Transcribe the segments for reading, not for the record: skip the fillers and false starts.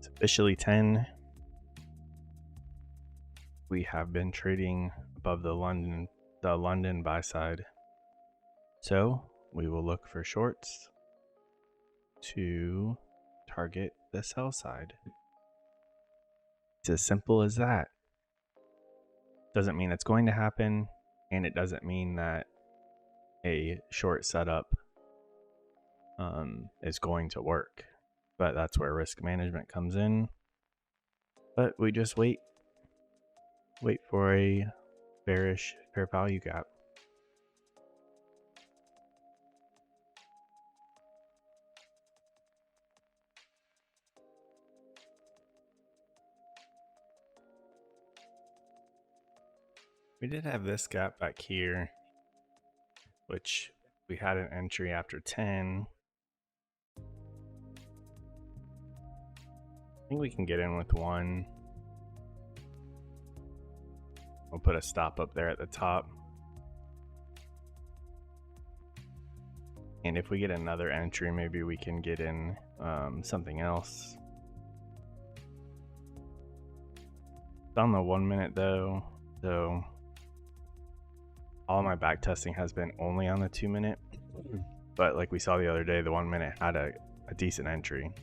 It's officially 10. We have been trading above the London buy side. So we will look for shorts to target the sell side. It's as simple as that. Doesn't mean it's going to happen, and it doesn't mean that a short setup is going to work. But that's where risk management comes in. But we just wait for a bearish fair value gap. We did have this gap back here, which we had an entry after 10. I think we can get in with one. We'll put a stop up there at the top. And if we get another entry, maybe we can get in something else. It's on the 1 minute though, so all my back testing has been only on the 2 minute. But like we saw the other day, the 1 minute had a decent entry.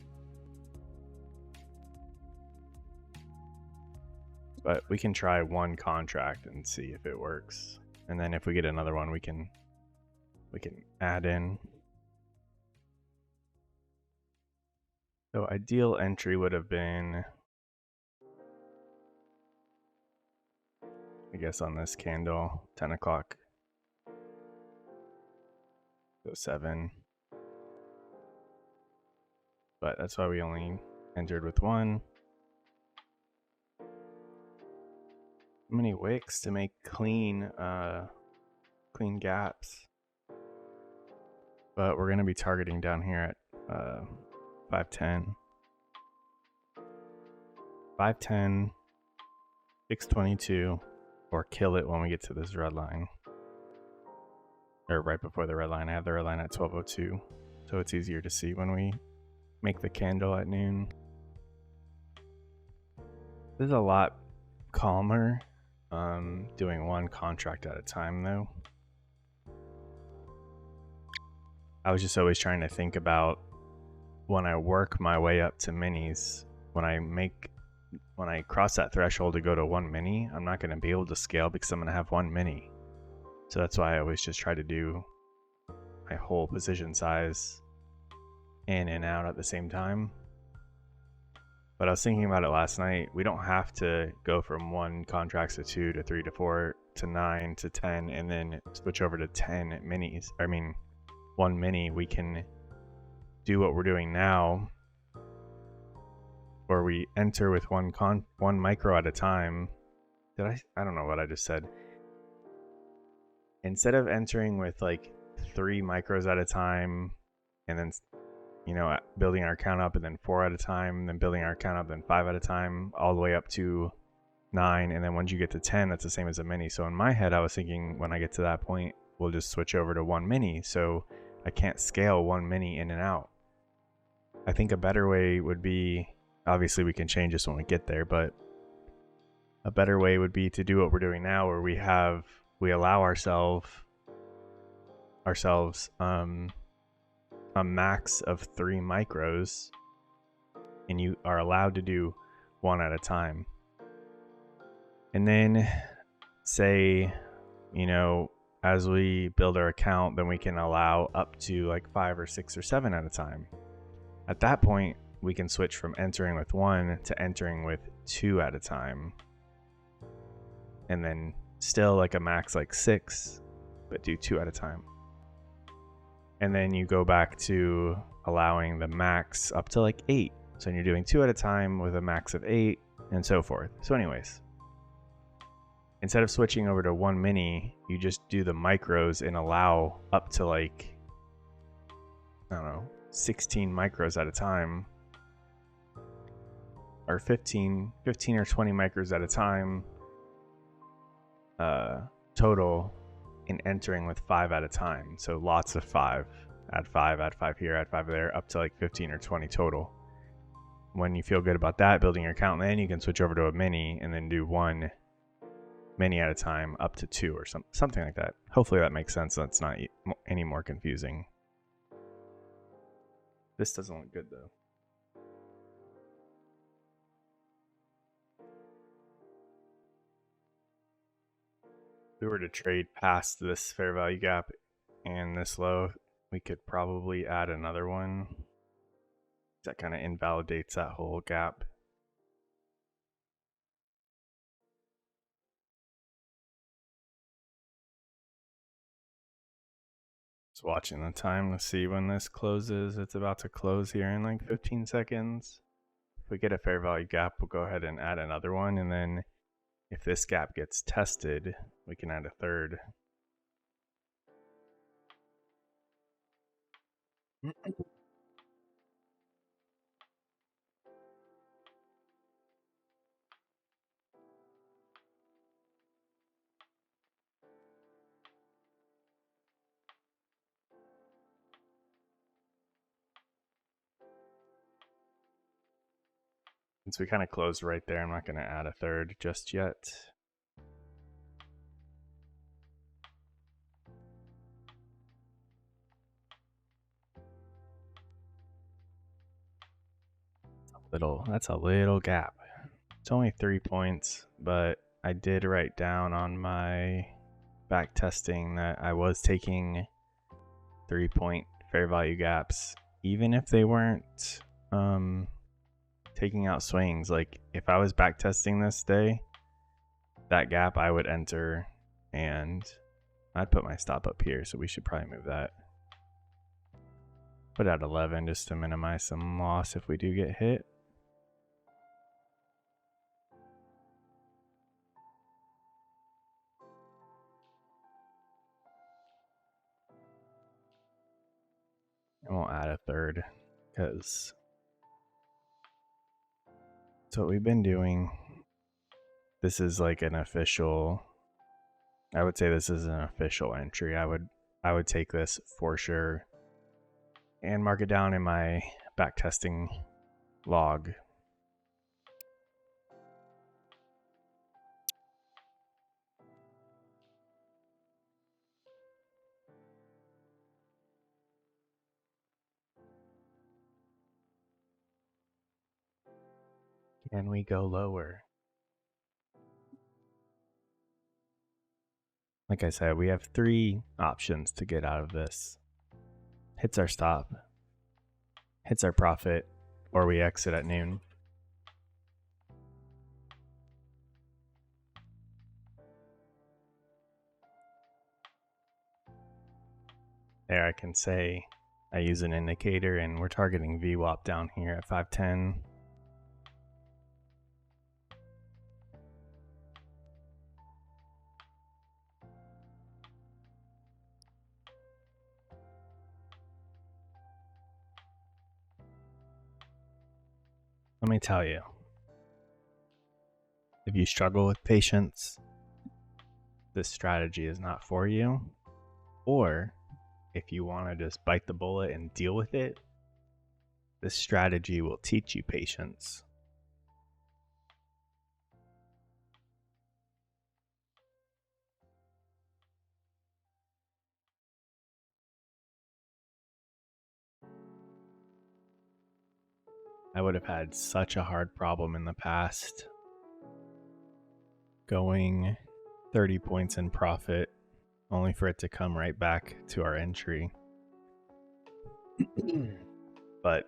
But we can try one contract and see if it works. And then if we get another one, we can add in. So ideal entry would have been, I guess on this candle, 10 o'clock. So 7. But that's why we only entered with one. Many wicks to make clean gaps, but we're going to be targeting down here at 510, 622, or kill it when we get to this red line, or right before the red line. I have the red line at 12:02, so it's easier to see when we make the candle at noon. This is a lot calmer. Doing one contract at a time though. I was just always trying to think about when I work my way up to minis, when I cross that threshold to go to 1 mini, I'm not going to be able to scale because I'm going to have 1 mini. So that's why I always just try to do my whole position size in and out at the same time. But I was thinking about it last night. We don't have to go from 1 contracts to 2 to 3 to 4 to 9 to 10 and then switch over to 10 minis. I mean, 1 mini. We can do what we're doing now, where we enter with one micro at a time. I don't know what I just said. Instead of entering with like 3 micros at a time and then, you know, building our account up and then 4 at a time, then building our account up, then 5 at a time, all the way up to 9. And then once you get to 10, that's the same as a mini. So in my head, I was thinking when I get to that point, we'll just switch over to 1 mini. So I can't scale 1 mini in and out. I think a better way would be, obviously we can change this when we get there, but a better way would be to do what we're doing now, where we allow ourselves a max of 3 micros, and you are allowed to do 1 at a time. And then say, you know, as we build our account, then we can allow up to like 5 or 6 or 7 at a time. At that point, we can switch from entering with 1 to entering with 2 at a time. And then still like a max like 6, but do 2 at a time. And then you go back to allowing the max up to like 8. So you're doing 2 at a time with a max of 8 and so forth. So anyways, instead of switching over to 1 mini, you just do the micros and allow up to like, I don't know, 16 micros at a time, or 15 or 20 micros at a time total, in entering with 5 at a time. So lots of 5. Add 5 here, add 5 there, up to like 15 or 20 total. when you feel good about that, building your account, then you can switch over to a mini and then do 1 mini at a time up to 2 or something like that. Hopefully that makes sense. That's not any more confusing. This doesn't look good though. If we were to trade past this fair value gap and this low, we could probably add another one. That kind of invalidates that whole gap. Just watching the time to see when this closes. It's about to close here in like 15 seconds. If we get a fair value gap, we'll go ahead and add another one, and then if this gap gets tested, we can add a third. Since we kind of closed right there, I'm not going to add a third just yet. That's a little gap. It's only 3 points, but I did write down on my back testing that I was taking 3-point fair value gaps, even if they weren't taking out swings. Like if I was back testing this day, that gap I would enter and I'd put my stop up here, so we should probably move that. Put at 11 just to minimize some loss if we do get hit. I won't add a third because that's what we've been doing. This is like an official, I would say this is an official entry. I would take this for sure and mark it down in my back testing log. Can we go lower? Like I said, we have 3 options to get out of this. Hits our stop, hits our profit, or we exit at noon. There I can say I use an indicator and we're targeting VWAP down here at 510. Let me tell you, if you struggle with patience, this strategy is not for you. Or if you want to just bite the bullet and deal with it, this strategy will teach you patience. I would have had such a hard problem in the past going 30 points in profit only for it to come right back to our entry. But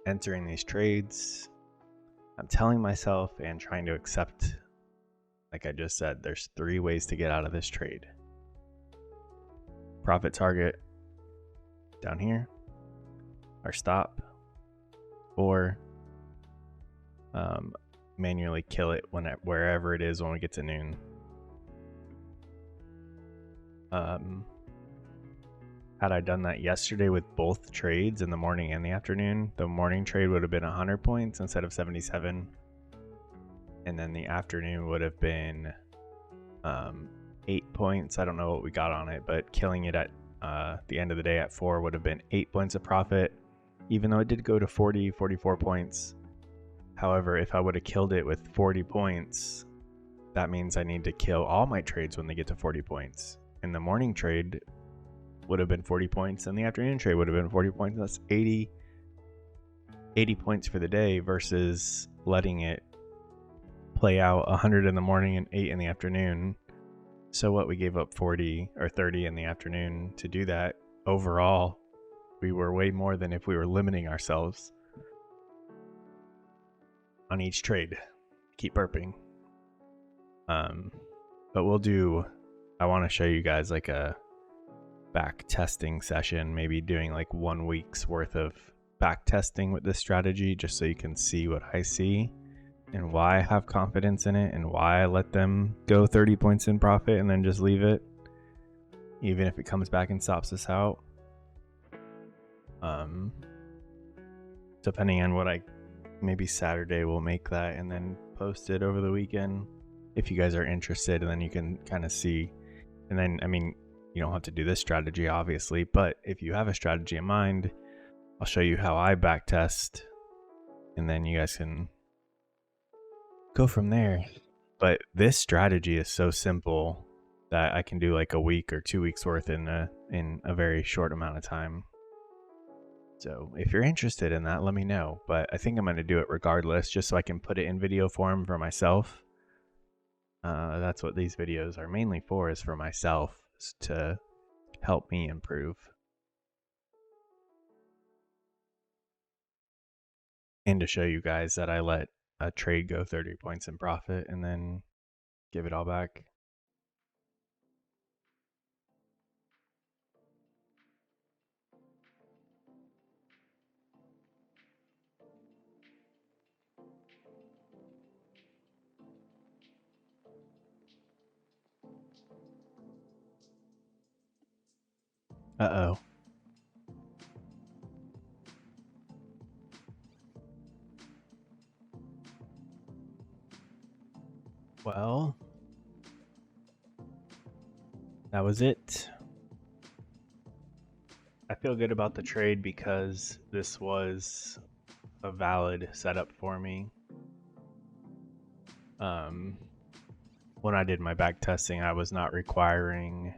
entering these trades, I'm telling myself and trying to accept, like I just said, there's 3 ways to get out of this trade. Profit target down here, our stop, or manually kill it wherever it is when we get to noon. Had I done that yesterday with both trades in the morning and the afternoon, the morning trade would have been 100 points instead of 77. And then the afternoon would have been 8 points. I don't know what we got on it, but killing it at the end of the day at 4 would have been 8 points of profit. even though it did go to 40, 44 points. However, if I would have killed it with 40 points, that means I need to kill all my trades when they get to 40 points. And the morning trade would have been 40 points, and the afternoon trade would have been 40 points. That's 80 points for the day versus letting it play out 100 in the morning and 8 in the afternoon. So what, we gave up 40 or 30 in the afternoon to do that. Overall, we were way more than if we were limiting ourselves on each trade. Keep burping. But we'll do, I want to show you guys like a back testing session, maybe doing like 1 week's worth of back testing with this strategy, just so you can see what I see and why I have confidence in it and why I let them go 30 points in profit and then just leave it, even if it comes back and stops us out. Depending on what maybe Saturday we'll make that and then post it over the weekend if you guys are interested, and then you can kind of see. And then, I mean, you don't have to do this strategy obviously, but if you have a strategy in mind, I'll show you how I back test, and then you guys can go from there. But this strategy is so simple that I can do like a week or 2 weeks worth in a very short amount of time. So if you're interested in that, let me know. But I think I'm going to do it regardless, just so I can put it in video form for myself. That's what these videos are mainly for, is for myself, is to help me improve. And to show you guys that I let a trade go 30 points in profit and then give it all back. Uh-oh. Well, that was it. I feel good about the trade because this was a valid setup for me. When I did my back testing, I was not requiring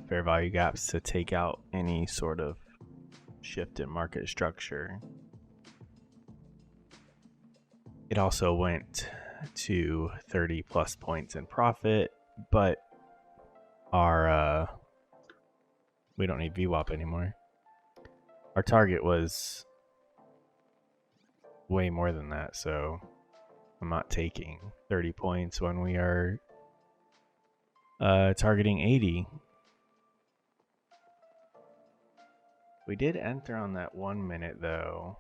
fair value gaps to take out any sort of shift in market structure. It also went to 30 plus points in profit, but our we don't need VWAP anymore. Our target was way more than that, so I'm not taking 30 points when we are targeting 80. We did enter on that 1 minute though.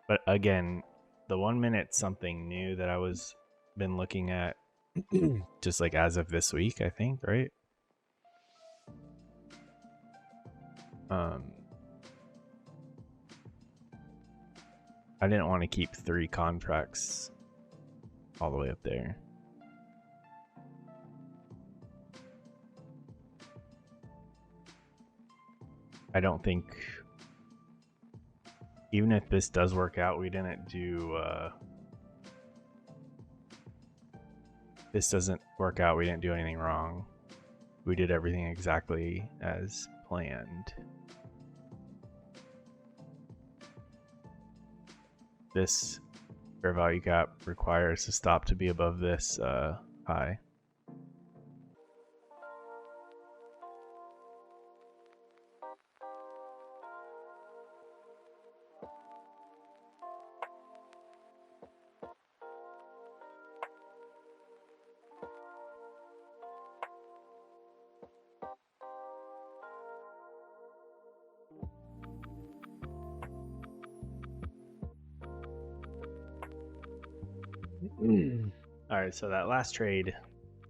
But again, the 1 minute's something new that I was been looking at just like as of this week, I think, right? I didn't want to keep 3 contracts all the way up there. I don't think, even if this does work out, we didn't do, this doesn't work out, we didn't do anything wrong. We did everything exactly as planned. This fair value gap requires the stop to be above this high. All right, so that last trade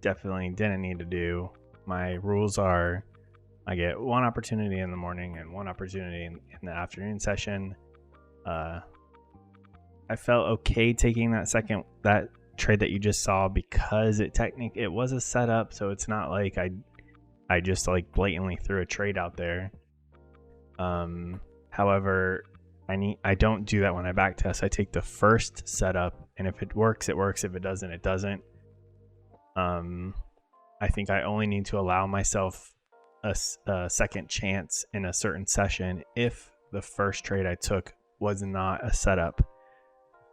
definitely didn't need to do. My rules are I get 1 opportunity in the morning and 1 opportunity in the afternoon session. I felt okay taking that trade that you just saw, because it was a setup, so it's not like I just like blatantly threw a trade out there. However, I don't do that when I back test. I take the first setup, and if it works, it works. If it doesn't, it doesn't. I think I only need to allow myself a second chance in a certain session if the first trade I took was not a setup.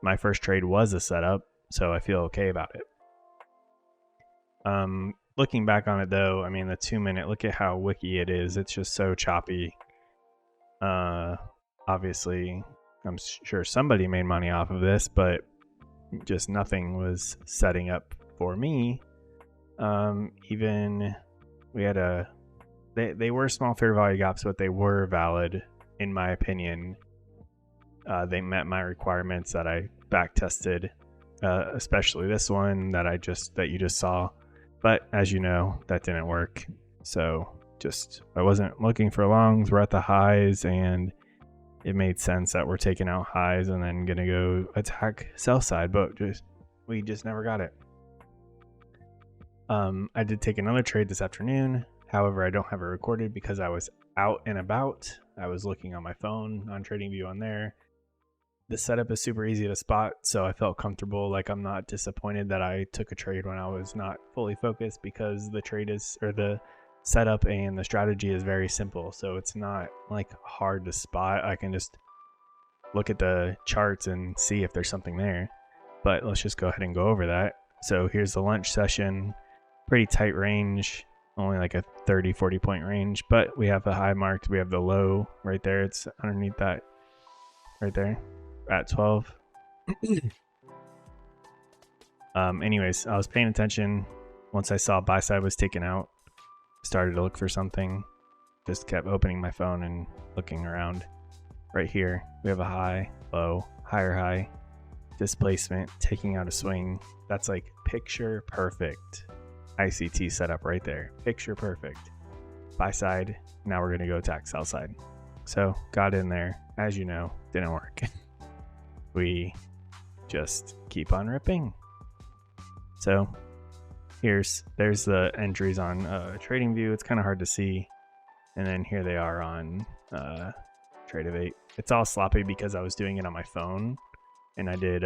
My first trade was a setup, so I feel okay about it. Looking back on it though, I mean, the 2 minute, look at how wiki it is. It's just so choppy. Obviously, I'm sure somebody made money off of this, but just nothing was setting up for me. Even we had they were small fair value gaps, but they were valid in my opinion. They met my requirements that I back tested, especially this one that you just saw. But as you know, that didn't work. So I wasn't looking for longs. We're at the highs, and it made sense that we're taking out highs and then gonna go attack sell side, but we just never got it. I did take another trade this afternoon. However, I don't have it recorded because I was out and about. I was looking on my phone on Tradervue on there. The setup is super easy to spot, so I felt comfortable. Like, I'm not disappointed that I took a trade when I was not fully focused, because the setup and the strategy is very simple. So it's not like hard to spot. I can just look at the charts and see if there's something there. But let's just go ahead and go over that. So here's the lunch session. Pretty tight range, only like a 30-40 point range, but we have the high marked, we have the low right there. It's underneath that right there at 12. Anyways, I was paying attention. Once I saw buy side was taken out, started to look for something. Just kept opening my phone and looking around. Right here we have a high, low, higher high, displacement, taking out a swing. That's like picture perfect ICT setup right there. Picture perfect. Buy side. Now we're going to go attack sell side. So got in there. As you know, didn't work. We just keep on ripping. So there's the entries on Tradervue. It's kind of hard to see. And then here they are on Tradervue. It's all sloppy because I was doing it on my phone, and I did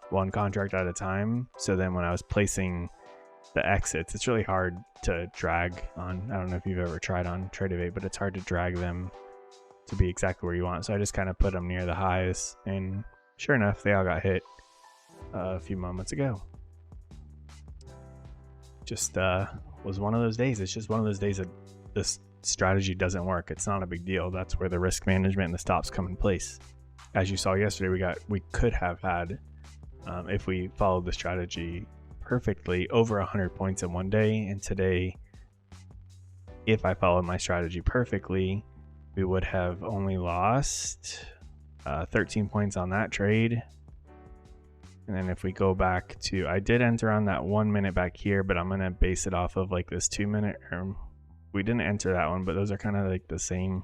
one contract at a time. So then when I was placing the exits, it's really hard to drag on. I don't know if you've ever tried on Tradervue, but it's hard to drag them to be exactly where you want. So I just kind of put them near the highs, and sure enough, they all got hit a few moments ago. Just was one of those days. It's just one of those days that this strategy doesn't work. It's not a big deal. That's where the risk management and the stops come in place. As you saw yesterday, we could have had, if we followed the strategy perfectly, over 100 points in one day. And today, if I followed my strategy perfectly, we would have only lost 13 points on that trade. And then if we go back to, I did enter on that 1 minute back here, but I'm going to base it off of like this 2 minute. We didn't enter that one, but those are kind of like the same.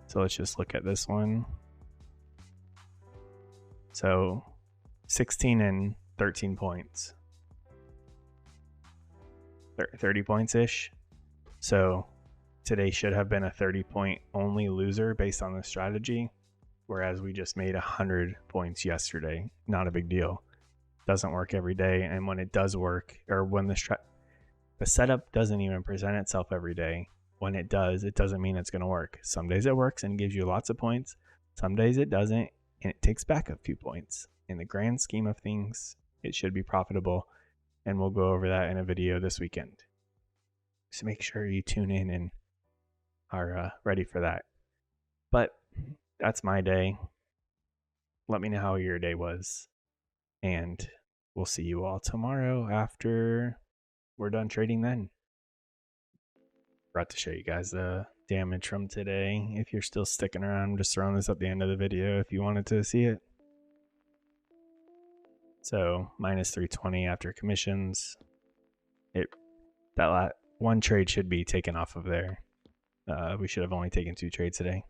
So let's just look at this one. So 16 and 13 points. 30 points ish. So today should have been a 30 point only loser based on the strategy, whereas we just made 100 points yesterday. Not a big deal. Doesn't work every day, and when it does work, or when the setup doesn't even present itself every day, when it does, it doesn't mean it's going to work. Some days it works and gives you lots of points. Some days it doesn't, and it takes back a few points. In the grand scheme of things, it should be profitable. And we'll go over that in a video this weekend. So make sure you tune in and are ready for that. But that's my day. Let me know how your day was. And we'll see you all tomorrow after we're done trading then. Forgot to show you guys the damage from today. If you're still sticking around, I'm just throwing this at the end of the video if you wanted to see it. So minus 320 after commissions. That one trade should be taken off of there. We should have only taken 2 trades today.